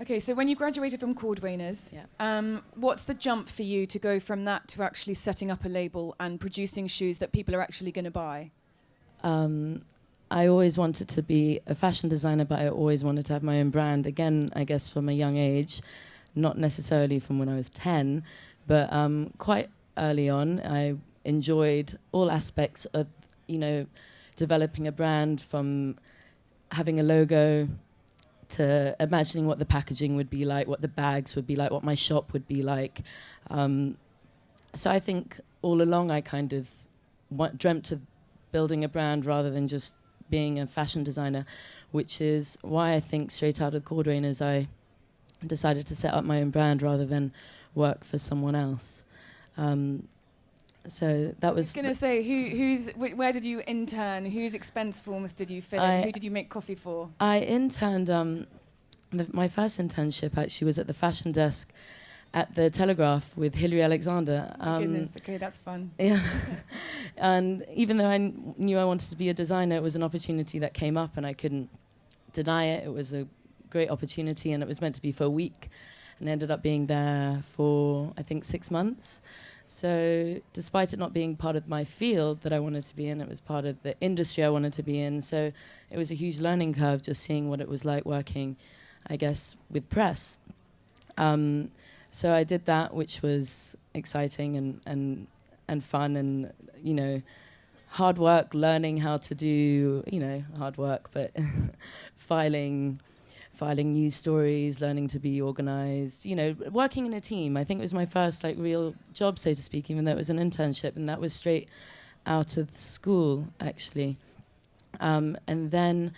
Okay, so when you graduated from Cordwainers, what's the jump for you to go from that to actually setting up a label and producing shoes that people are actually going to buy? I always wanted to be a fashion designer, but I always wanted to have my own brand. Again, I guess from a young age, not necessarily from when I was 10, but quite early on, I enjoyed all aspects of, developing a brand, from having a logo to imagining what the packaging would be like, what the bags would be like, what my shop would be like. So I think all along I kind of dreamt of building a brand rather than just being a fashion designer, which is why I think straight out of Cordwainers I decided to set up my own brand rather than work for someone else. So that was... I was going to say, where did you intern? Whose expense forms did you fill in? Who did you make coffee for? I interned, my first internship actually was at the fashion desk at the Telegraph with Hilary Alexander. Oh goodness, okay, that's fun. Yeah. And even though I knew I wanted to be a designer, it was an opportunity that came up and I couldn't deny it. It was a great opportunity and it was meant to be for a week and ended up being there for, I think, 6 months. So despite it not being part of my field that I wanted to be in, it was part of the industry I wanted to be in. So it was a huge learning curve just seeing what it was like working, I guess, with press. So I did that, which was exciting and fun and, hard work, learning how to do, hard work, but filing news stories, learning to be organized, working in a team. I think it was my first real job, so to speak, even though it was an internship, and that was straight out of school, actually. And then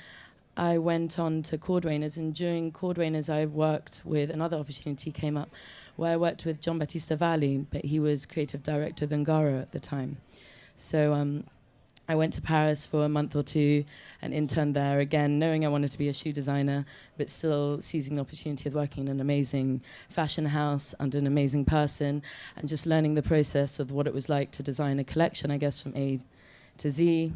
I went on to Cordwainers, and during Cordwainers I worked with, another opportunity came up, where I worked with John Battista Valli, but he was creative director of Ngara at the time. So I went to Paris for a month or two and interned there again, knowing I wanted to be a shoe designer, but still seizing the opportunity of working in an amazing fashion house under an amazing person and just learning the process of what it was like to design a collection, I guess, from A to Z,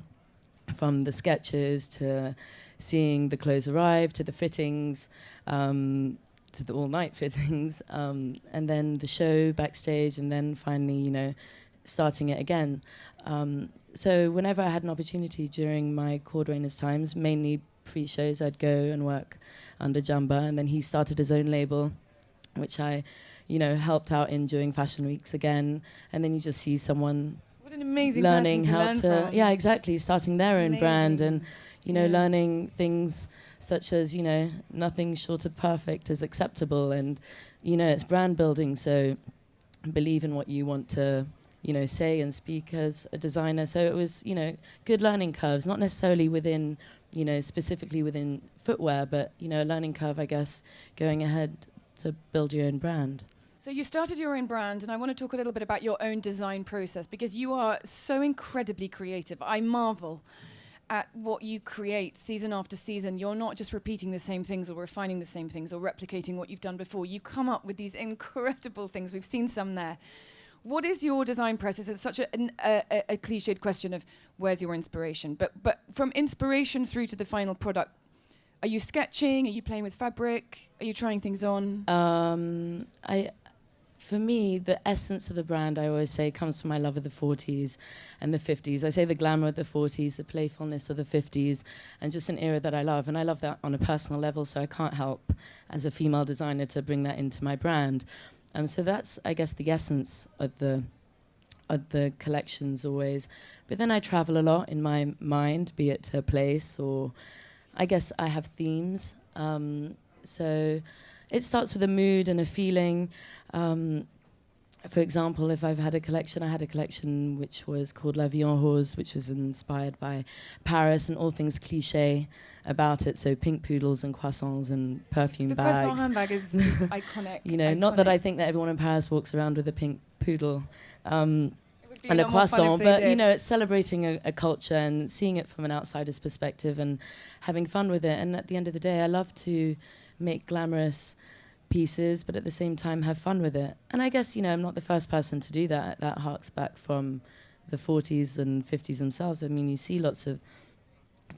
from the sketches to seeing the clothes arrive, to the fittings, to the all-night fittings, and then the show backstage, and then finally, starting it again. So whenever I had an opportunity during my Cordwainers times, mainly pre-shows, I'd go and work under Jamba, and then he started his own label, which I, helped out in during fashion weeks again, and then you just see someone what an amazing learning person to how learn to, from. yeah, exactly, starting their own brand and, Yeah. learning things such as, nothing short of perfect is acceptable, and, it's brand building, so believe in what you want to, say and speak as a designer. So it was, good learning curves, not necessarily within, specifically within footwear, but, a learning curve, I guess, going ahead to build your own brand. So you started your own brand, and I want to talk a little bit about your own design process, because you are so incredibly creative. I marvel at what you create season after season. You're not just repeating the same things or refining the same things or replicating what you've done before. You come up with these incredible things. We've seen some there. What is your design process? It's such a cliched question of where's your inspiration, but from inspiration through to the final product, are you sketching? Are you playing with fabric? Are you trying things on? For me, the essence of the brand, I always say, comes from my love of the 40s and the 50s. I say the glamour of the 40s, the playfulness of the 50s, and just an era that I love. And I love that on a personal level, so I can't help, as a female designer, to bring that into my brand. So that's, I guess, the essence of the collections always. But then I travel a lot in my mind, be it to a place or, I guess, I have themes. So it starts with a mood and a feeling. For example, if I've had a collection, I had a collection which was called La Vie en Rose, which was inspired by Paris and all things cliché about it. So pink poodles and croissants and perfume bags. The croissant handbag is just iconic. Iconic. Not that I think that everyone in Paris walks around with a pink poodle and a croissant, but it's celebrating a culture and seeing it from an outsider's perspective and having fun with it. And at the end of the day, I love to make glamorous pieces, but at the same time have fun with it. And I guess, I'm not the first person to do that. That harks back from the 40s and 50s themselves. I mean, you see lots of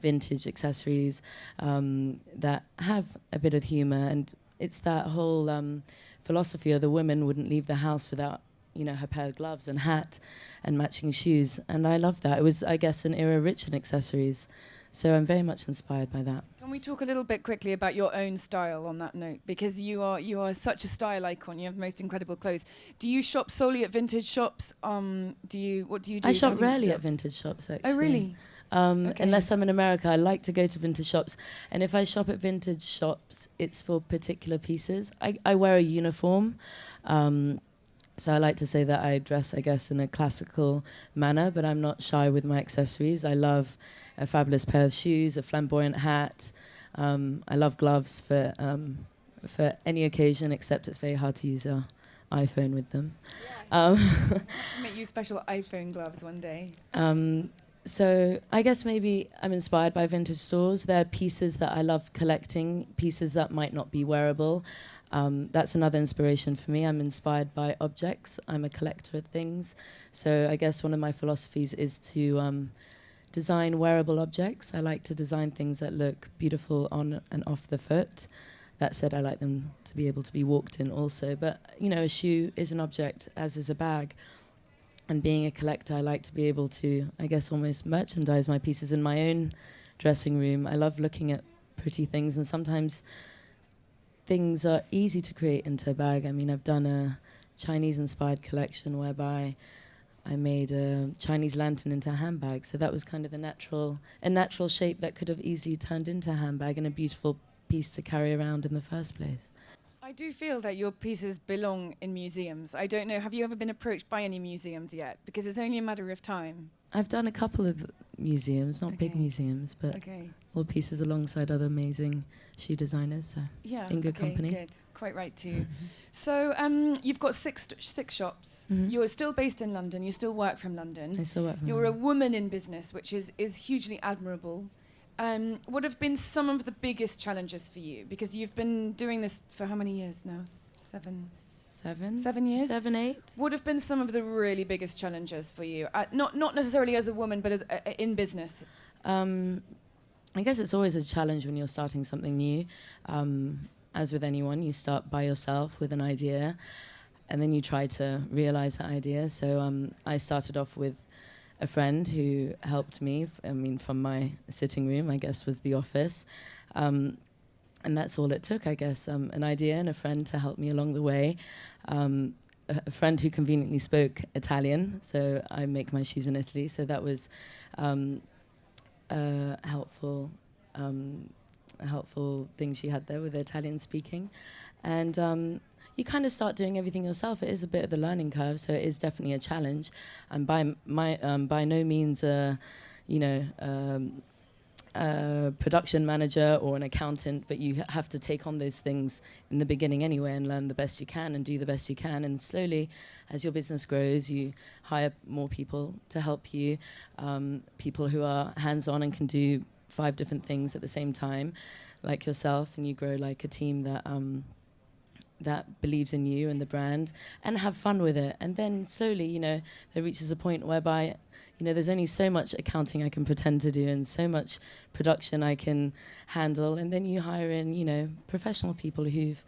vintage accessories that have a bit of humor, and it's that whole philosophy of the woman wouldn't leave the house without, you know, her pair of gloves and hat and matching shoes. And I love that. It was, I guess, an era rich in accessories. So I'm very much inspired by that. Can we talk a little bit quickly about your own style on that note? Because you are such a style icon. You have the most incredible clothes. Do you shop solely at vintage shops? What do you do? I shop rarely at vintage shops, actually. Oh, really? Okay. Unless I'm in America, I like to go to vintage shops. And if I shop at vintage shops, it's for particular pieces. I wear a uniform. So I like to say that I dress, I guess, in a classical manner, but I'm not shy with my accessories. I love a fabulous pair of shoes, a flamboyant hat. I love gloves for any occasion, except it's very hard to use our iPhone with them. Yeah, to make you special iPhone gloves one day. So I guess maybe I'm inspired by vintage stores. There are pieces that I love collecting, pieces that might not be wearable. That's another inspiration for me. I'm inspired by objects. I'm a collector of things. So I guess one of my philosophies is to design wearable objects. I like to design things that look beautiful on and off the foot. That said, I like them to be able to be walked in also. But, you know, a shoe is an object, as is a bag. And being a collector, I like to be able to, I guess, almost merchandise my pieces in my own dressing room. I love looking at pretty things, and sometimes things are easy to create into a bag. I mean, I've done a Chinese-inspired collection whereby I made a Chinese lantern into a handbag. So that was kind of a natural shape that could have easily turned into a handbag and a beautiful piece to carry around in the first place. I do feel that your pieces belong in museums. I don't know, have you ever been approached by any museums yet? Because it's only a matter of time. I've done a couple of museums, not big museums, but all pieces alongside other amazing shoe designers. So in good company. Good. Quite right too. So you've got six shops. Mm-hmm. You're still based in London. You still work from London. I still work from You're London. a woman in business, which is hugely admirable. What have been some of the biggest challenges for you? Because you've been doing this for how many years now? 7 years? 7, 8. What have been some of the really biggest challenges for you? Not necessarily as a woman, but as in business. I guess it's always a challenge when you're starting something new. As with anyone, you start by yourself with an idea, and then you try to realize that idea. So I started off with a friend who helped me. From my sitting room, I guess, was the office. And that's all it took, I guess, an idea and a friend to help me along the way. A friend who conveniently spoke Italian, so I make my shoes in Italy, so that was a helpful thing she had there with the Italian speaking. And you kind of start doing everything yourself. It is a bit of the learning curve, so it is definitely a challenge. And by no means a production manager or an accountant, but you have to take on those things in the beginning anyway and learn the best you can and do the best you can. And slowly, as your business grows, you hire more people to help you, people who are hands-on and can do 5 different things at the same time, like yourself, and you grow like a team that believes in you and the brand and have fun with it. And then slowly, there reaches a point whereby there's only so much accounting I can pretend to do and so much production I can handle. And then you hire in, professional people who've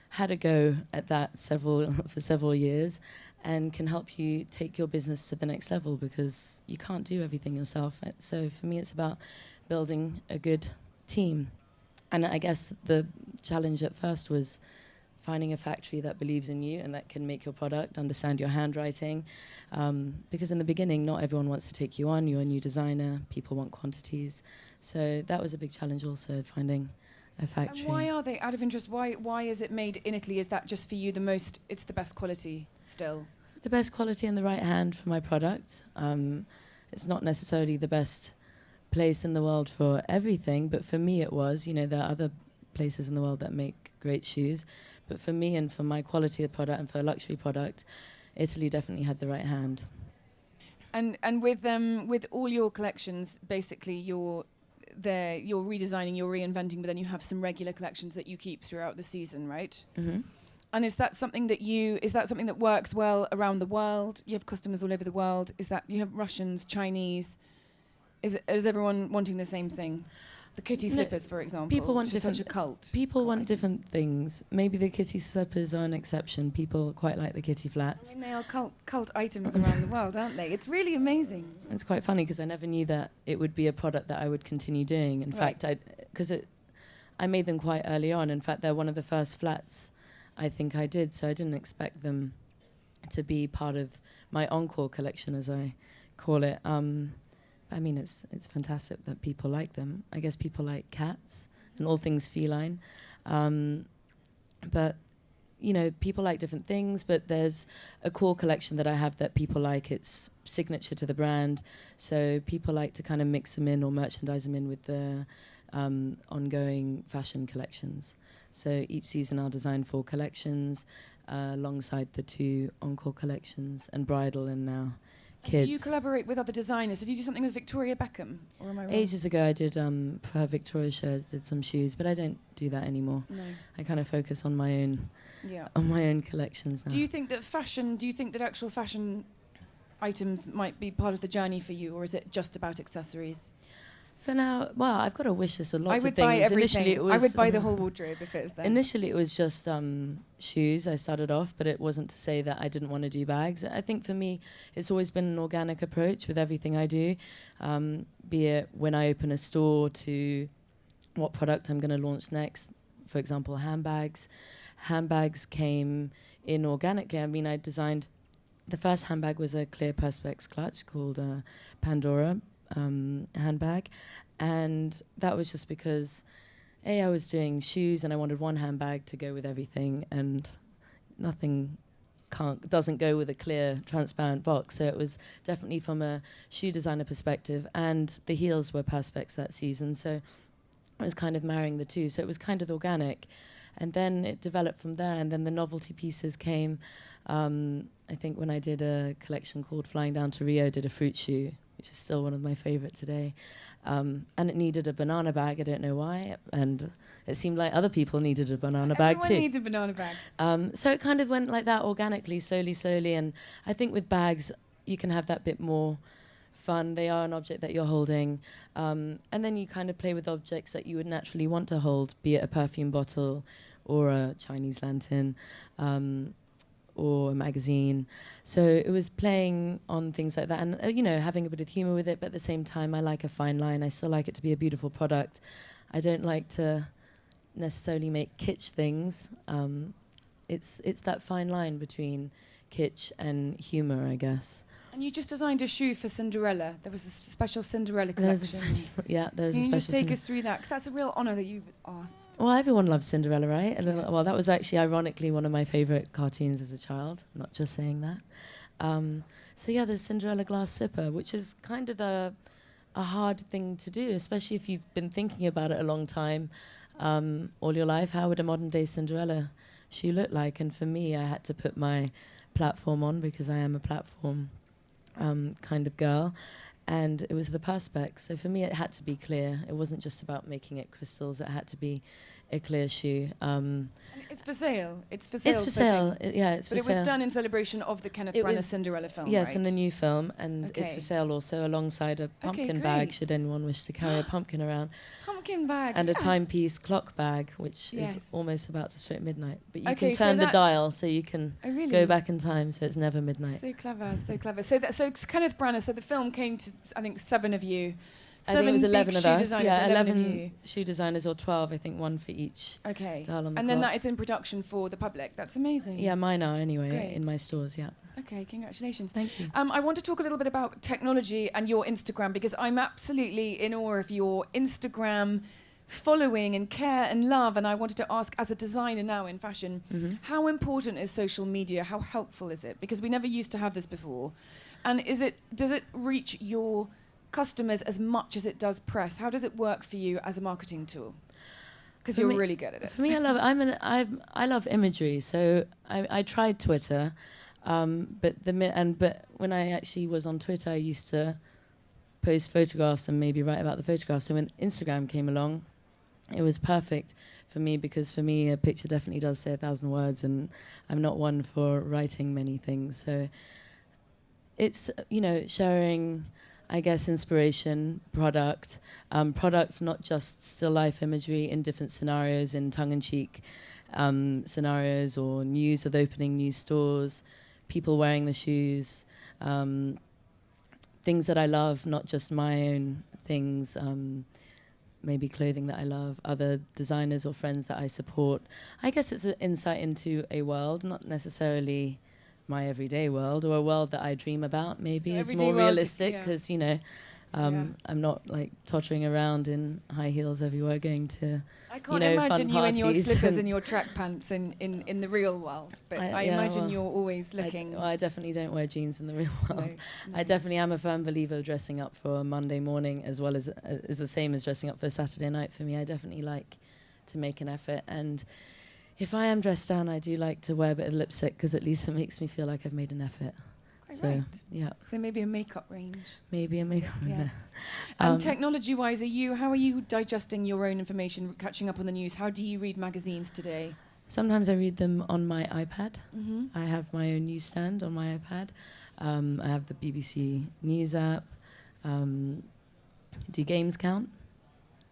had a go at that for several years and can help you take your business to the next level, because you can't do everything yourself. So for me, it's about building a good team. And I guess the challenge at first was finding a factory that believes in you and that can make your product, understand your handwriting. Because in the beginning, not everyone wants to take you on. You're a new designer. People want quantities. So that was a big challenge also, finding a factory. And why are they, out of interest, why is it made in Italy? Is that just for you it's the best quality still? The best quality and the right hand for my product. It's not necessarily the best place in the world for everything, but for me it was. There are other places in the world that make great shoes. But for me and for my quality of product and for a luxury product, Italy definitely had the right hand. And with all your collections, basically you're redesigning, you're reinventing, but then you have some regular collections that you keep throughout the season, right? Mm-hmm. And is that something that works well around the world? You have customers all over the world. Is that you have Russians, Chinese? Is everyone wanting the same thing? The kitty slippers, for example. People want which is different. such a cult. People want different things. Maybe the kitty slippers are an exception. People quite like the kitty flats. I mean, they are cult items around the world, aren't they? It's really amazing. It's quite funny because I never knew that it would be a product that I would continue doing. In fact, I made them quite early on. In fact, they're one of the first flats I think I did, so I didn't expect them to be part of my encore collection, as I call it. I mean, it's fantastic that people like them. I guess people like cats and all things feline. But, you know, people like different things, but there's a core collection that I have that people like. It's signature to the brand. So people like to kind of mix them in or merchandise them in with the ongoing fashion collections. So each season I'll design 4 collections alongside the 2 encore collections and Bridal and now Kids. Do you collaborate with other designers? Did you do something with Victoria Beckham? Or am I wrong? Ages ago I did, for her Victoria shows, did some shoes, but I don't do that anymore. No. I kind of focus on my own collections now. Do you think that actual fashion items might be part of the journey for you, or is it just about accessories? For now, well, I've got a wish list of lots of things. Buy everything. Initially, it was, I would buy the whole wardrobe if it was there. Initially, it was just shoes. I started off, but it wasn't to say that I didn't want to do bags. I think for me, it's always been an organic approach with everything I do, be it when I open a store to what product I'm going to launch next. For example, handbags. Handbags came in organically. I mean, I designed... The first handbag was a clear perspex clutch called Pandora handbag, and that was just because I was doing shoes and I wanted one handbag to go with everything, and nothing doesn't go with a clear transparent box. So it was definitely from a shoe designer perspective, and the heels were perspex that season, so I was kind of marrying the two. So it was kind of organic, and then it developed from there, and then the novelty pieces came. I think when I did a collection called Flying Down to Rio, did a fruit shoe, which is still one of my favorite today. And it needed a banana bag, I don't know why, and it seemed like other people needed a banana bag too. Everyone needs a banana bag. So it kind of went like that organically, slowly, and I think with bags, you can have that bit more fun. They are an object that you're holding, and then you kind of play with objects that you would naturally want to hold, be it a perfume bottle or a Chinese lantern, or a magazine. So it was playing on things like that, and having a bit of humor with it, but at the same time I like a fine line. I still like it to be a beautiful product. I don't like to necessarily make kitsch things. It's that fine line between kitsch and humor, I guess. And you just designed a shoe for Cinderella. There was a special Cinderella collection. There was a special. Can you just take us through that? Because that's a real honour that you've asked. Well, everyone loves Cinderella, right? Well, that was actually, ironically, one of my favourite cartoons as a child. Not just saying that. So yeah, there's Cinderella glass slipper, which is kind of a hard thing to do, especially if you've been thinking about it a long time, all your life. How would a modern-day Cinderella shoe look like? And for me, I had to put my platform on because I am a platform kind of girl. And it was the perspex. So for me, it had to be clear. It wasn't just about making it crystals. It had to be a clear shoe. And it's for sale. It's for sale. It's for sale. But it was done in celebration of the Kenneth Branagh Cinderella film, yes, right? in the new film. And it's for sale also alongside a pumpkin bag, should anyone wish to carry a pumpkin around. Pumpkin bag. And a timepiece clock bag, which is almost about to strike midnight. But you can so turn the dial so you can go back in time, so it's never midnight. So clever, so clever. So it's Kenneth Branagh. So the film came to, I think, 7 of you. I think it was 11 of us. Yeah, 11 shoe designers, or 12, I think, one for each. Okay. Dial on the and then clock. that is in production for the public. That's amazing. Yeah, mine are anyway. Great. In my stores, yeah. Okay, congratulations. Thank you. I want to talk a little bit about technology and your Instagram, because I'm absolutely in awe of your Instagram following and care and love. And I wanted to ask, as a designer now in fashion, how important is social media? How helpful is it? Because we never used to have this before. And does it reach your customers as much as it does press? How does it work for you as a marketing tool? Because you're really good at it. For me, I love imagery. So I tried Twitter, but when I actually was on Twitter, I used to post photographs and maybe write about the photographs. So when Instagram came along, it was perfect for me, because for me a picture definitely does say 1,000 words, and I'm not one for writing many things. So it's sharing I guess inspiration, product, not just still life imagery in different scenarios, in tongue-in-cheek scenarios, or news of opening new stores, people wearing the shoes, things that I love, not just my own things, maybe clothing that I love, other designers or friends that I support. I guess it's an insight into a world, not necessarily my everyday world, or a world that I dream about. Maybe it's more realistic, because I'm not like tottering around in high heels everywhere going to I can't imagine you in your slippers and your track pants in the real world, but I imagine you're always looking... I definitely don't wear jeans in the real world. No. I definitely am a firm believer of dressing up for a Monday morning as well as is the same as dressing up for a Saturday night for me. I definitely like to make an effort, and if I am dressed down, I do like to wear a bit of lipstick, because at least it makes me feel like I've made an effort. So, yeah. So maybe a makeup range. Maybe a makeup range. Yes. And technology-wise, how are you digesting your own information, catching up on the news? How do you read magazines today? Sometimes I read them on my iPad. Mm-hmm. I have my own newsstand on my iPad. I have the BBC News app. Do games count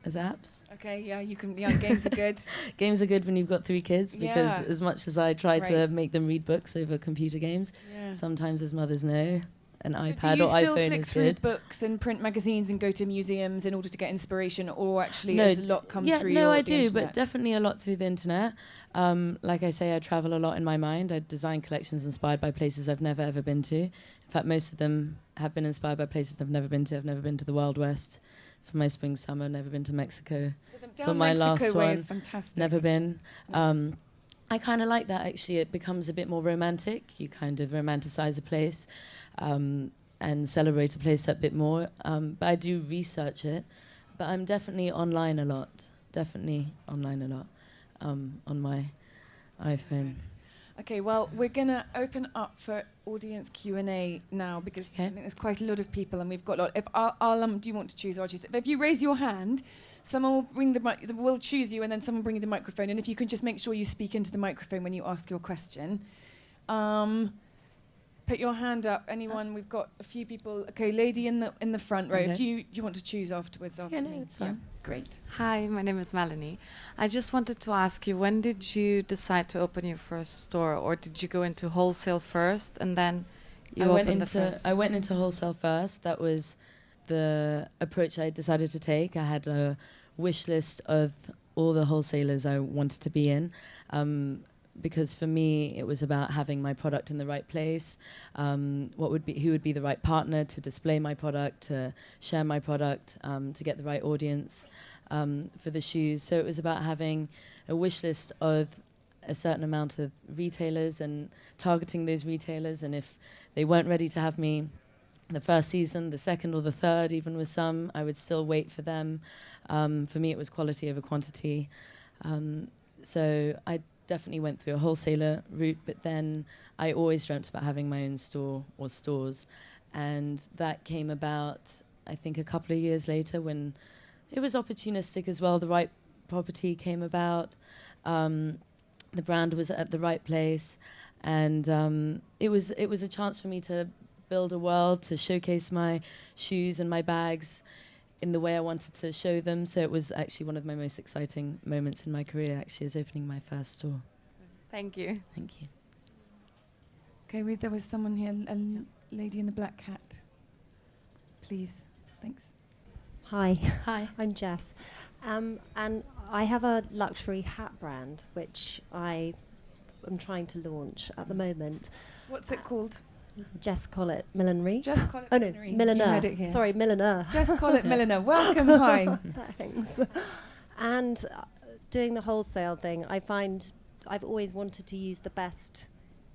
as apps? Okay, yeah, you can. Yeah, games are good. Games are good when you've got 3 kids, because as much as I try to make them read books over computer games, sometimes as mothers know, an iPad or iPhone is good. Do you still flick through books and print magazines and go to museums in order to get inspiration, or actually has a lot come through No, I the do, internet? but definitely a lot through the internet. Like I say, I travel a lot in my mind. I design collections inspired by places I've never ever been to. In fact, most of them have been inspired by places I've never been to. I've never been to the Wild West for my spring summer, never been to Mexico for my last one. Is fantastic. Never been. I kind of like that, actually. It becomes a bit more romantic. You kind of romanticize a place and celebrate a place a bit more. But I do research it. But I'm definitely online a lot. On my iPhone. Okay, well, we're going to open up for audience Q&A now, because I think there's quite a lot of people, and we've got a lot. If do you want to choose? I'll choose. If you raise your hand, someone will bring will choose you, and then someone will bring you the microphone. And if you can just make sure you speak into the microphone when you ask your question. Put your hand up. Anyone? We've got a few people. Okay, lady in the front row. Okay. If you want to choose afterwards after me. No, it's fine. Great. Hi, my name is Melanie. I just wanted to ask you, when did you decide to open your first store, or did you go into wholesale first and then you opened the first? I went into wholesale first. That was the approach I decided to take. I had a wish list of all the wholesalers I wanted to be in. Because for me, it was about having my product in the right place. Who would be the right partner to display my product, to share my product, to get the right audience for the shoes. So it was about having a wish list of a certain amount of retailers and targeting those retailers. And if they weren't ready to have me the first season, the second or the third, even with some, I would still wait for them. For me, it was quality over quantity. So I definitely went through a wholesaler route, but then I always dreamt about having my own store or stores. And that came about, I think, a couple of years later, when it was opportunistic as well. The right property came about. The brand was at the right place. And it was a chance for me to build a world, to showcase my shoes and my bags in the way I wanted to show them. So it was actually one of my most exciting moments in my career, actually, is opening my first store. Thank you. Thank you. Okay, there was someone here, a lady in the black hat. Please. Thanks. Hi. Hi. I'm Jess. And I have a luxury hat brand, which I am trying to launch at the moment. What's it called? Jess Collett Millinery. Jess Collett Oh no, Millinery. Milliner. You heard it here. Sorry, Milliner. Jess Collett Milliner. Welcome, hi. Thanks. And doing the wholesale thing, I find I've always wanted to use the best,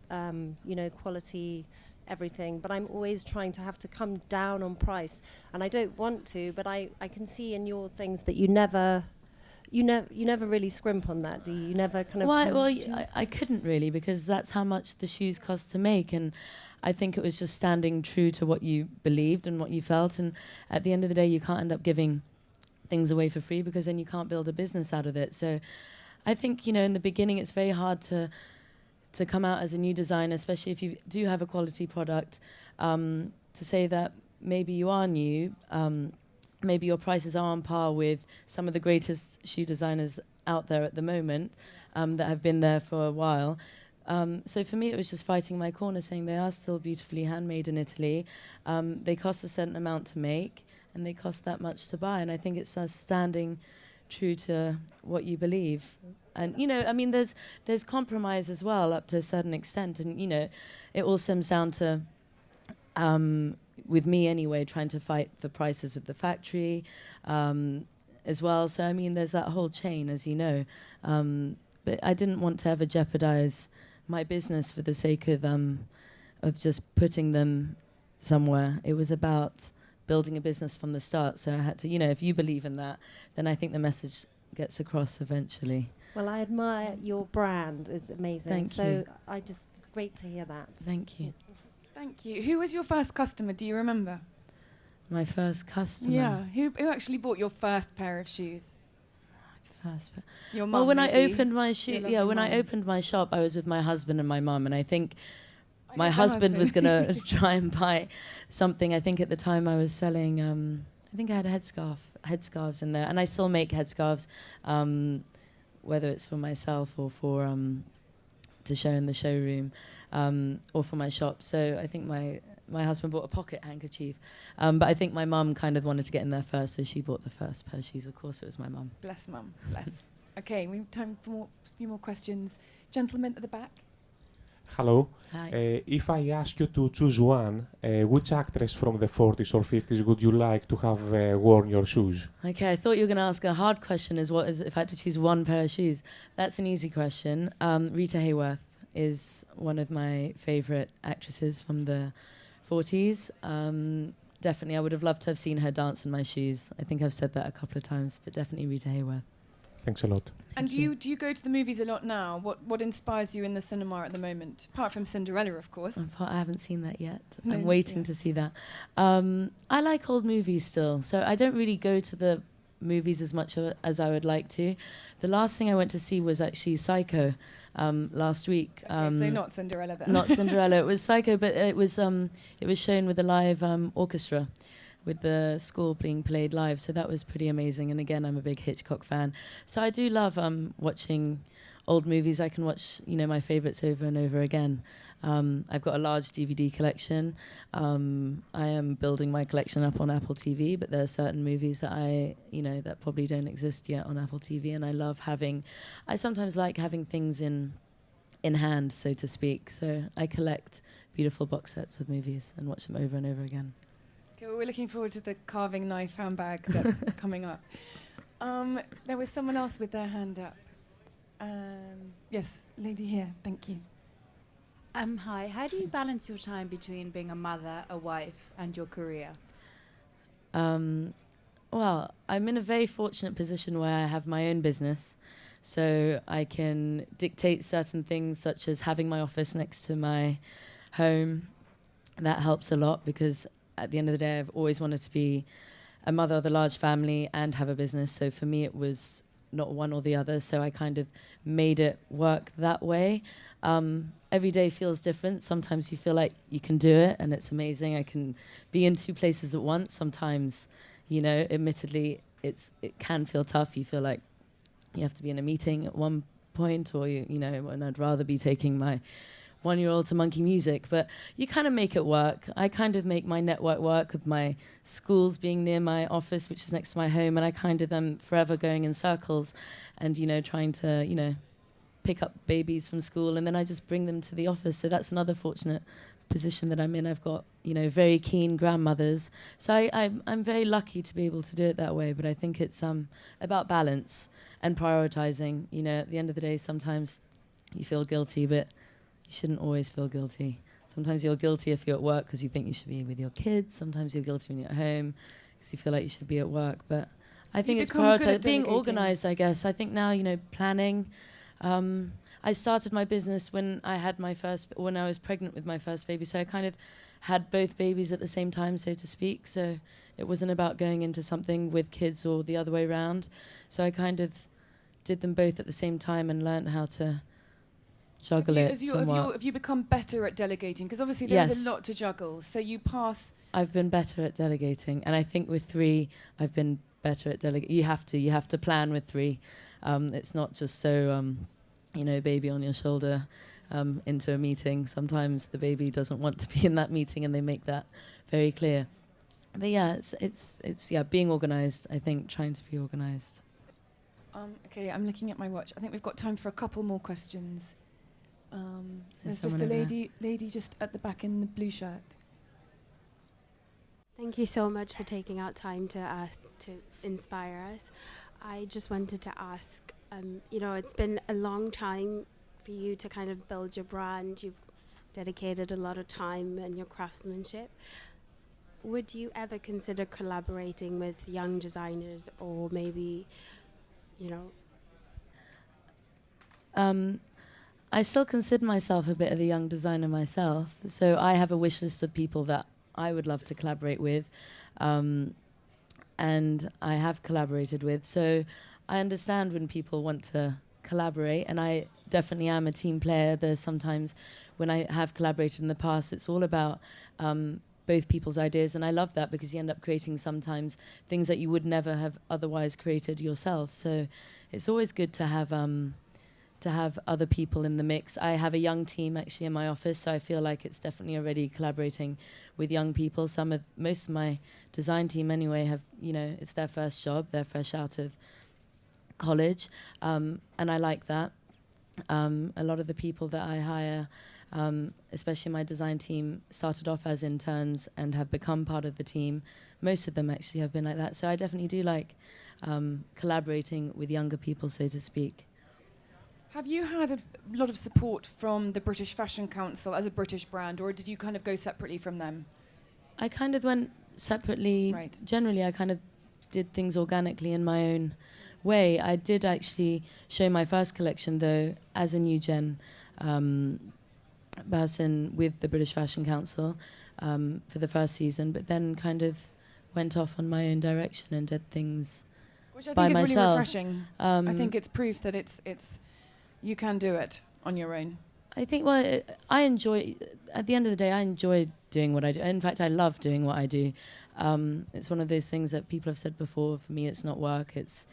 quality, everything, but I'm always trying to have to come down on price, and I don't want to, but I can see in your things that you never really scrimp on that, do you? You never kind of... I couldn't really, because that's how much the shoes cost to make, and I think it was just standing true to what you believed and what you felt, and at the end of the day, you can't end up giving things away for free, because then you can't build a business out of it. So I think, in the beginning, it's very hard to come out as a new designer, especially if you do have a quality product, to say that maybe you are new, maybe your prices are on par with some of the greatest shoe designers out there at the moment that have been there for a while. So for me, it was just fighting my corner, saying they are still beautifully handmade in Italy. They cost a certain amount to make, and they cost that much to buy. And I think it's standing true to what you believe. And, you know, I mean, there's compromise as well up to a certain extent. And, you know, it all stems down to, with me anyway, trying to fight for prices with the factory as well. So, I mean, there's that whole chain, as you know. But I didn't want to ever jeopardize my business for the sake of just putting them somewhere. It was about building a business from the start. So I had to, you know, if you believe in that, then I think the message gets across eventually. Well, I admire your brand. It's amazing. Thank you. Great to hear that. Thank you. Thank you. Who was your first customer? Do you remember? My first customer. Yeah. Who actually bought your first pair of shoes? Your mum. Well, when maybe. I opened my I opened my shop, I was with my husband and my mum, and I think my husband was going to try and buy something. I think at the time I was selling, I think I had a headscarves in there, and I still make headscarves, whether it's for myself or for to show in the showroom, or for my shop. So I think my husband bought a pocket handkerchief, but I think my mum kind of wanted to get in there first, so she bought the first pair of shoes. Of course, it was my mum. Bless mum, bless. Okay, we have time for a few more questions. Gentleman at the back. Hello. Hi. If I ask you to choose one, which actress from the 40s or 50s would you like to have worn your shoes? Okay, I thought you were going to ask a hard question, if I had to choose one pair of shoes. That's an easy question. Rita Hayworth is one of my favourite actresses from the 40s. Definitely, I would have loved to have seen her dance in my shoes. I think I've said that a couple of times, but definitely Rita Hayworth. Thanks a lot. And do you go to the movies a lot now? What inspires you in the cinema at the moment? Apart from Cinderella, of course. I haven't seen that yet. No, I'm waiting to see that. I like old movies still, so I don't really go to the movies as much as I would like to. The last thing I went to see was actually Psycho last week. Okay, so not Cinderella then. Not Cinderella. It was Psycho, but it was shown with a live orchestra, with the score being played live. So that was pretty amazing. And again, I'm a big Hitchcock fan. So I do love watching old movies. I can watch, you know, my favorites over and over again. I've got a large DVD collection. I am building my collection up on Apple TV, but there are certain movies that that probably don't exist yet on Apple TV. And I sometimes like having things in hand, so to speak. So I collect beautiful box sets of movies and watch them over and over again. Okay, well, we're looking forward to the carving knife handbag that's coming up. There was someone else with their hand up. Yes, lady here, thank you. Hi, how do you balance your time between being a mother, a wife, and your career? Well, I'm in a very fortunate position where I have my own business, so I can dictate certain things, such as having my office next to my home. That helps a lot because at the end of the day, I've always wanted to be a mother of a large family and have a business. So for me, it was not one or the other. So I kind of made it work that way. Every day feels different. Sometimes you feel like you can do it and it's amazing. I can be in two places at once. Sometimes, you know, admittedly, it can feel tough. You feel like you have to be in a meeting at one point, or, you know, and I'd rather be taking my 1-year-old to monkey music, but you kind of make it work. I kind of make my network work with my schools being near my office, which is next to my home, and I kind of am forever going in circles and, you know, trying to, you know, pick up babies from school, and then I just bring them to the office. So that's another fortunate position that I'm in. I've got, you know, very keen grandmothers. So I'm very lucky to be able to do it that way, but I think it's about balance and prioritizing. You know, at the end of the day, sometimes you feel guilty, but you shouldn't always feel guilty. Sometimes you're guilty if you're at work because you think you should be with your kids. Sometimes you're guilty when you're at home because you feel like you should be at work. But I think it's prioritizing, being organized, I guess. I think now, you know, planning. I started my business when I was pregnant with my first baby. So I kind of had both babies at the same time, so to speak. So it wasn't about going into something with kids or the other way around. So I kind of did them both at the same time and learned how to juggle it somewhat. Have you become better at delegating? Because obviously there's Yes. a lot to juggle. So you pass. I've been better at delegating, and I think with 3, I've been better at delegating. You have to plan with 3. It's not just so, baby on your shoulder into a meeting. Sometimes the baby doesn't want to be in that meeting, and they make that very clear. But yeah, it's being organized. I think trying to be organized. Okay, I'm looking at my watch. I think we've got time for a couple more questions. There's just a someone over lady just at the back in the blue shirt. Thank you so much for taking out time to inspire us. I just wanted to ask, it's been a long time for you to kind of build your brand. You've dedicated a lot of time and your craftsmanship. Would you ever consider collaborating with young designers, or maybe, I still consider myself a bit of a young designer myself, so I have a wish list of people that I would love to collaborate with, and I have collaborated with. So I understand when people want to collaborate, and I definitely am a team player. There's sometimes when I have collaborated in the past, it's all about both people's ideas, and I love that because you end up creating sometimes things that you would never have otherwise created yourself. So it's always good to have other people in the mix. I have a young team actually in my office, so I feel like it's definitely already collaborating with young people. Most of my design team anyway have, it's their first job, they're fresh out of college, and I like that. A lot of the people that I hire, especially my design team, started off as interns and have become part of the team. Most of them actually have been like that. So I definitely do like collaborating with younger people, so to speak. Have you had a lot of support from the British Fashion Council as a British brand, or did you kind of go separately from them? I kind of went separately. Right. Generally, I kind of did things organically in my own way. I did actually show my first collection, though, as a new gen person with the British Fashion Council for the first season, but then kind of went off on my own direction and did things Which I by think is myself. really refreshing. I think it's proof that it's you can do it on your own. I think, I enjoy, at the end of the day, I enjoy doing what I do. In fact, I love doing what I do. It's one of those things that people have said before. For me, it's not work. It's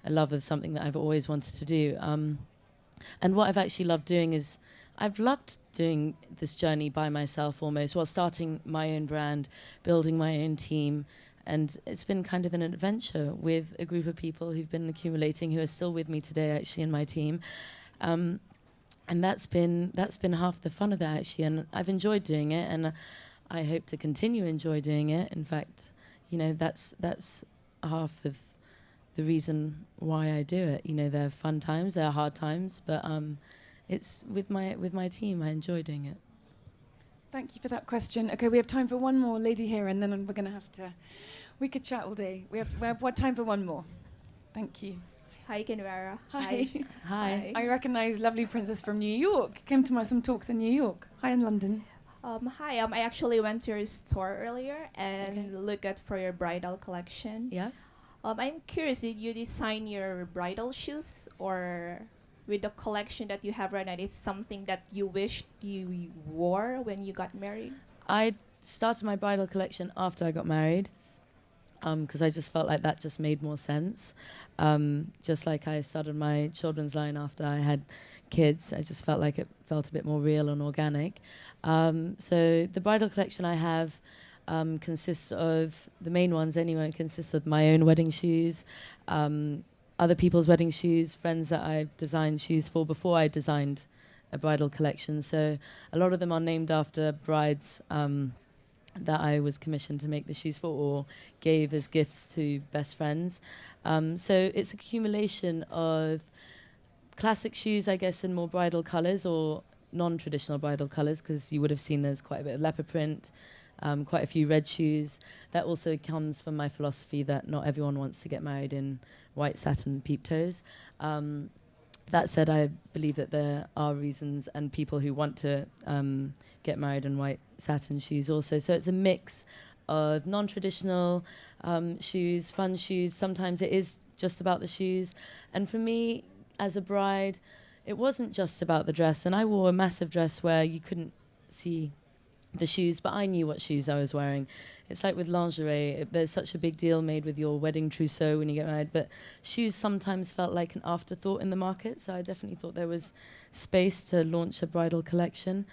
a love of something that I've always wanted to do. And what I've actually loved doing is I've loved doing this journey by myself almost, while starting my own brand, building my own team. And it's been kind of an adventure with a group of people who've been accumulating, who are still with me today, actually, in my team. And that's been half the fun of that, actually. And I've enjoyed doing it, and I hope to continue enjoy doing it. In fact, that's half of the reason why I do it. There are fun times, there are hard times, but it's with my team. I enjoy doing it. Thank you for that question. Okay, we have time for one more lady here, and then we're going to have to. We could chat all day. We have time for one more. Thank you. Hi, Cinderella. Hi. Hi. I recognise lovely princess from New York. Came to some talks in New York. Hi in London. Hi. I actually went to your store earlier and looked at for your bridal collection. Yeah. I'm curious. Did you design your bridal shoes, or with the collection that you have right now, is something that you wished you wore when you got married? I started my bridal collection after I got married, because I just felt like that just made more sense. Just like I started my children's line after I had kids, I just felt like it felt a bit more real and organic. So the bridal collection I have consists of, the main ones anyway, consists of my own wedding shoes, other people's wedding shoes, friends that I've designed shoes for before I designed a bridal collection. So a lot of them are named after brides that I was commissioned to make the shoes for, or gave as gifts to best friends. So it's accumulation of classic shoes, I guess, in more bridal colours, or non-traditional bridal colours, because you would have seen there's quite a bit of leopard print, quite a few red shoes. That also comes from my philosophy that not everyone wants to get married in white satin peep toes. That said, I believe that there are reasons and people who want to get married in white satin shoes also. So it's a mix of non-traditional shoes, fun shoes. Sometimes it is just about the shoes. And for me, as a bride, it wasn't just about the dress. And I wore a massive dress where you couldn't see the shoes, but I knew what shoes I was wearing. It's like with lingerie, there's such a big deal made with your wedding trousseau when you get married, but shoes sometimes felt like an afterthought in the market, so I definitely thought there was space to launch a bridal collection.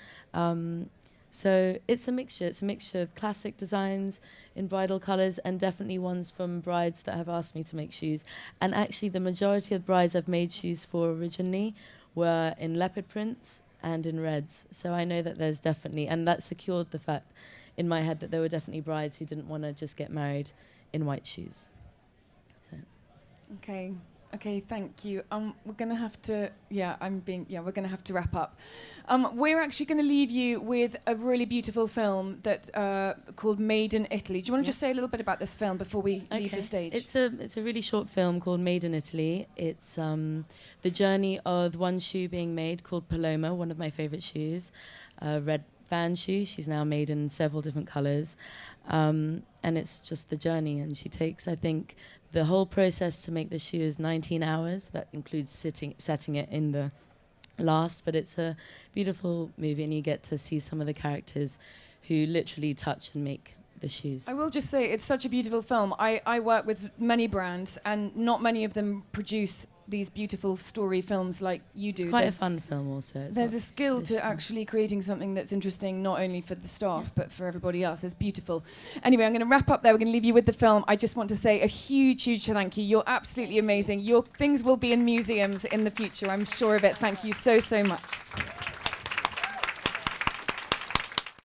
So it's a mixture of classic designs in bridal colours and definitely ones from brides that have asked me to make shoes. And actually the majority of brides I've made shoes for originally were in leopard prints and in reds. So I know that there's definitely, and that secured the fact in my head that there were definitely brides who didn't want to just get married in white shoes. So. Okay, thank you. We're gonna have to, we're gonna have to wrap up. We're actually gonna leave you with a really beautiful film that called Made in Italy. Do you want to just say a little bit about this film before we leave the stage? It's a really short film called Made in Italy. It's the journey of one shoe being made called Paloma, one of my favorite shoes, red fan shoe. She's now made in several different colors, and it's just the journey. And she takes, I think, the whole process to make the shoe is 19 hours. That includes setting it in the last, but it's a beautiful movie and you get to see some of the characters who literally touch and make the shoes. I will just say it's such a beautiful film. I work with many brands and not many of them produce these beautiful story films like you do. It's quite a fun film also. There's a skill to actually creating something that's interesting not only for the staff but for everybody else. It's beautiful. Anyway, I'm going to wrap up there. We're going to leave you with the film. I just want to say a huge thank you. You're absolutely amazing. Your things will be in museums in the future. I'm sure of it. Thank you so much.